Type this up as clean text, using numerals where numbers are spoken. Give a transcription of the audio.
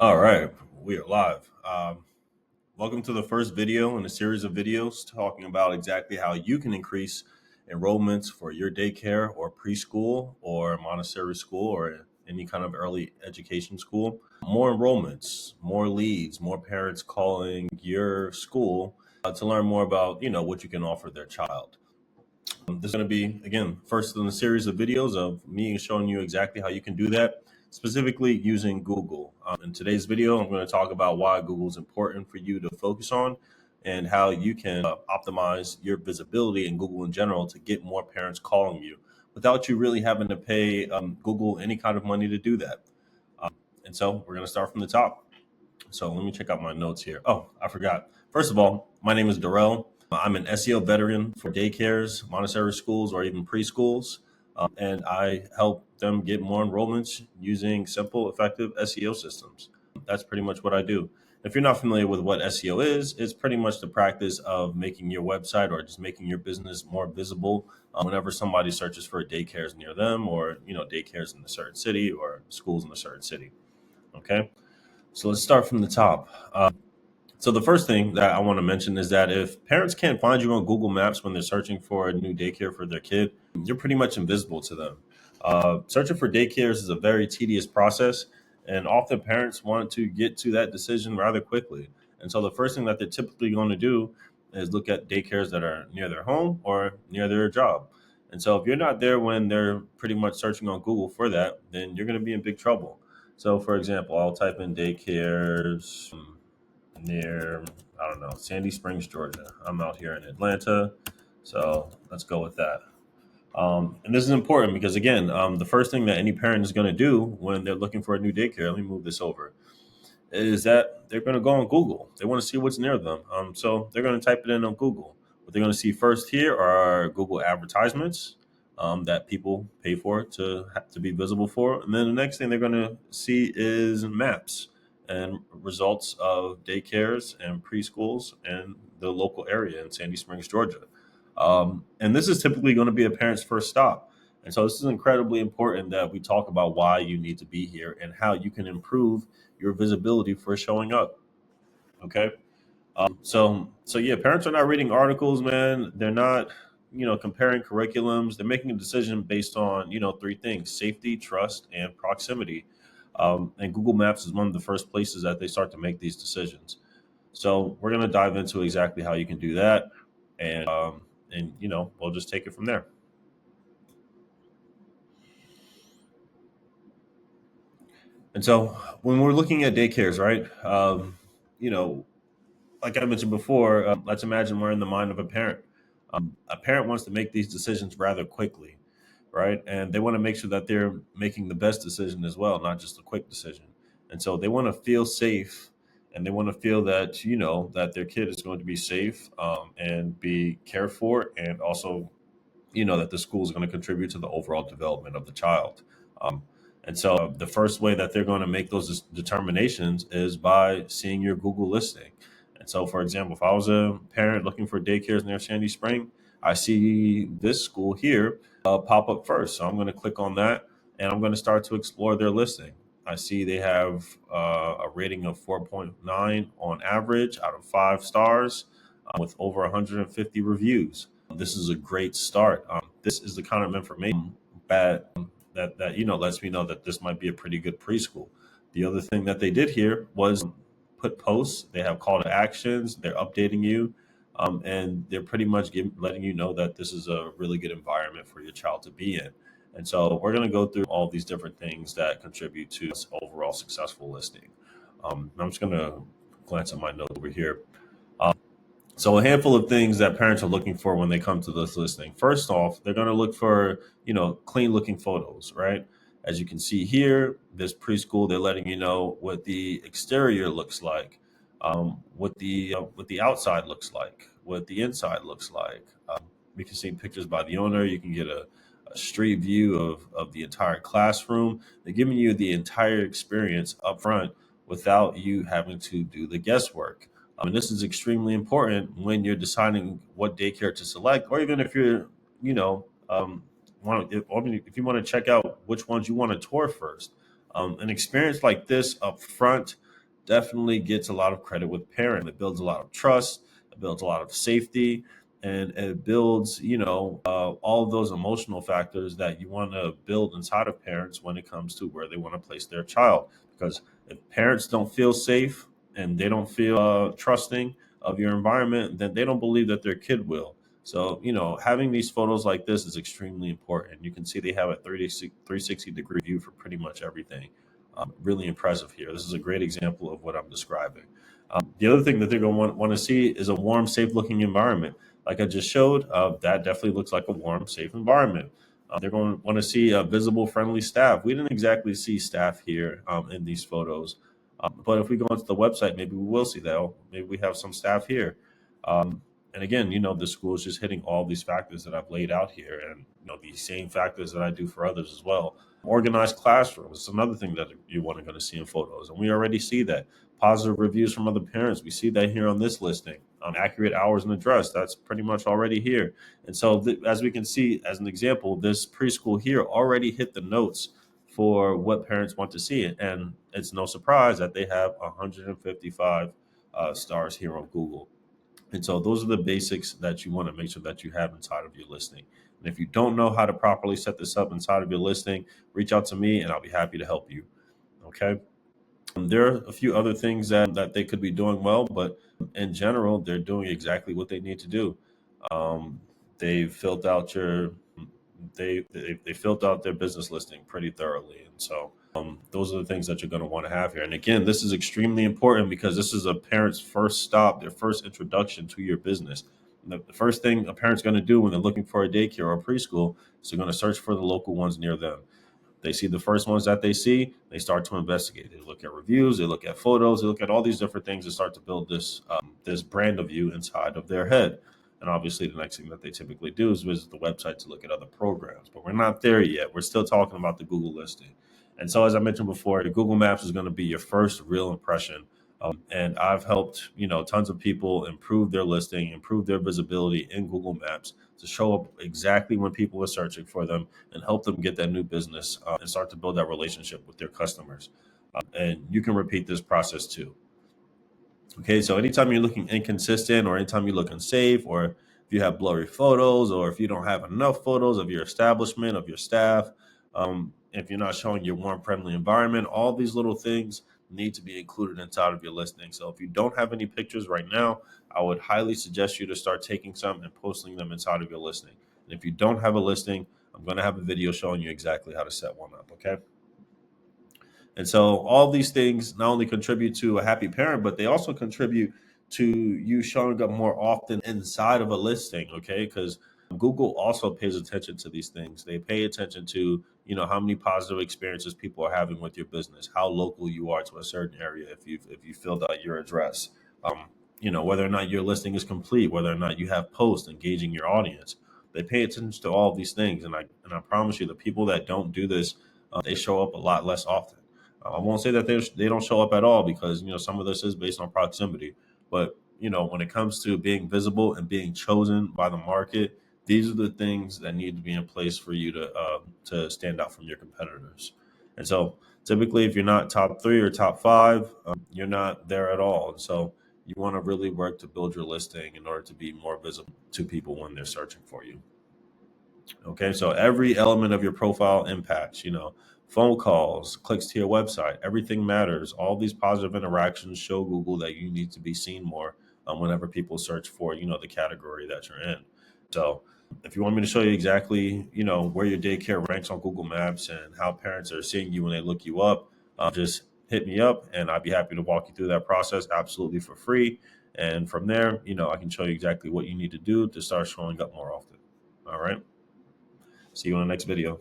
All right, we are live. Welcome to the first video in a series of videos talking about exactly how you can increase enrollments for your daycare or preschool or Montessori school or any kind of early education school. More enrollments, more leads, more parents calling your school to learn more about what you can offer their child. This is going to be, again, first in a series of videos of me showing you exactly how you can do that, specifically using Google. In today's video, I'm going to talk about why Google is important for you to focus on and how you can optimize your visibility in Google in general to get more parents calling you without you really having to pay Google any kind of money to do that. Um, and so we're going to start from the top. So let me check out my notes here. Oh, I forgot. First of all, my name is Darrell. I'm an SEO veteran for daycares, Montessori schools, or even preschools. And I help them get more enrollments using simple, effective SEO systems. That's pretty much what I do. If you're not familiar with what SEO is, it's pretty much the practice of making your website or just making your business more visible whenever somebody searches for daycares near them or, daycares in a certain city or schools in a certain city. Okay. So let's start from the top. So the first thing that I want to mention is that if parents can't find you on Google Maps when they're searching for a new daycare for their kid, you're pretty much invisible to them. Searching for daycares is a very tedious process, and often parents want to get to that decision rather quickly. And so the first thing that they're typically going to do is look at daycares that are near their home or near their job. And so if you're not there when they're pretty much searching on Google for that, then you're going to be in big trouble. So, for example, I'll type in daycares near, I don't know, Sandy Springs, Georgia. I'm out here in Atlanta, so let's go with that. And this is important because, again, the first thing that any parent is going to do when they're looking for a new daycare, let me move this over, is that they're going to go on Google. They want to see what's near them. So they're going to type it in on Google. What they're going to see first here are Google advertisements that people pay for to be visible for. And then the next thing they're going to see is maps and results of daycares and preschools in the local area in Sandy Springs, Georgia. And this is typically going to be a parent's first stop. And so this is incredibly important that we talk about why you need to be here and how you can improve your visibility for showing up. Okay. So yeah, parents are not reading articles, man. They're not, comparing curriculums. They're making a decision based on, three things: safety, trust, and proximity. And Google Maps is one of the first places that they start to make these decisions. So we're going to dive into exactly how you can do that. And we'll just take it from there. And so when we're looking at daycares, right? You know, like I mentioned before, let's imagine we're in the mind of a parent. A parent wants to make these decisions rather quickly, right? And they want to make sure that they're making the best decision as well, not just a quick decision. And so they want to feel safe, and they want to feel that that their kid is going to be safe and be cared for, and also that the school is going to contribute to the overall development of the child. Um, and so the first way that they're going to make those determinations is by seeing your Google listing. And so, for example, if I was a parent looking for daycares near Sandy Spring, I see this school here pop up first. So I'm going to click on that and I'm going to start to explore their listing. I see they have a rating of 4.9 on average out of 5 stars with over 150 reviews. This is a great start. This is the kind of information that lets me know that this might be a pretty good preschool. The other thing that they did here was put posts. They have call to actions. They're updating you, and they're pretty much letting you know that this is a really good environment for your child to be in. And so we're going to go through all these different things that contribute to this overall successful listing. I'm just going to glance at my note over here. So a handful of things that parents are looking for when they come to this listing. First off, they're going to look for, clean looking photos, right? As you can see here, this preschool, they're letting you know what the exterior looks like, what the outside looks like, what the inside looks like. You can see pictures by the owner. You can get a street view of the entire classroom. They're giving you the entire experience up front without you having to do the guesswork. And this is extremely important when you're deciding what daycare to select, or even if you're, you know, if you want to check out which ones you want to tour first. An experience like this up front. definitely gets a lot of credit with parents. It builds a lot of trust, it builds a lot of safety, and it builds, all of those emotional factors that you want to build inside of parents when it comes to where they want to place their child. Because if parents don't feel safe and they don't feel trusting of your environment, then they don't believe that their kid will. So, having these photos like this is extremely important. You can see they have a 360-degree view for pretty much everything. Really impressive here. This is a great example of what I'm describing. The other thing that they're going to want to see is a warm, safe looking environment. Like I just showed, that definitely looks like a warm, safe environment. They're going to want to see visible, friendly staff. We didn't exactly see staff here in these photos. But if we go onto the website, maybe we will see that. Oh, maybe we have some staff here. And again, the school is just hitting all these factors that I've laid out here, and these same factors that I do for others as well. Organized classrooms is another thing that you want to going to see in photos, and we already see that. Positive reviews from other parents, we see that here on this listing. Accurate hours and address, that's pretty much already here. And so, as we can see, as an example, this preschool here already hit the notes for what parents want to see, and it's no surprise that they have 155 stars here on Google. And so those are the basics that you want to make sure that you have inside of your listing. And if you don't know how to properly set this up inside of your listing, reach out to me and I'll be happy to help you. Okay. There are a few other things that they could be doing well, but in general, they're doing exactly what they need to do. Um, they filled out your they filled out their business listing pretty thoroughly, and so those are the things that you're going to want to have here. And again, this is extremely important because this is a parent's first stop, their first introduction to your business. The first thing a parent's going to do when they're looking for a daycare or a preschool is they're going to search for the local ones near them. They see the first ones that they see, they start to investigate. They look at reviews, they look at photos, they look at all these different things and start to build this brand of you inside of their head. And obviously, the next thing that they typically do is visit the website to look at other programs. But we're not there yet. We're still talking about the Google listing. And so, as I mentioned before, the Google Maps is going to be your first real impression. And I've helped tons of people improve their listing, improve their visibility in Google Maps to show up exactly when people are searching for them and help them get that new business and start to build that relationship with their customers. And you can repeat this process too. Okay, so anytime you're looking inconsistent or anytime you're looking safe, or if you have blurry photos, or if you don't have enough photos of your establishment, of your staff, if you're not showing your warm, friendly environment, all these little things need to be included inside of your listing. So if you don't have any pictures right now, I would highly suggest you to start taking some and posting them inside of your listing. And if you don't have a listing, I'm going to have a video showing you exactly how to set one up. Okay. And so all these things not only contribute to a happy parent, but they also contribute to you showing up more often inside of a listing, okay? Because Google also pays attention to these things. They pay attention to, how many positive experiences people are having with your business, how local you are to a certain area if you filled out your address. Whether or not your listing is complete, whether or not you have posts engaging your audience. They pay attention to all of these things. And I promise you, the people that don't do this, they show up a lot less often. I won't say that they don't show up at all because some of this is based on proximity, but when it comes to being visible and being chosen by the market, these are the things that need to be in place for you to stand out from your competitors. And so typically, if you're not top three or top five, you're not there at all. And so you want to really work to build your listing in order to be more visible to people when they're searching for you. Okay, so every element of your profile impacts, phone calls, clicks to your website, everything matters. All these positive interactions show Google that you need to be seen more whenever people search for, the category that you're in. So if you want me to show you exactly, where your daycare ranks on Google Maps and how parents are seeing you when they look you up, just hit me up and I'd be happy to walk you through that process absolutely for free. And from there, I can show you exactly what you need to do to start showing up more often. All right. See you on the next video.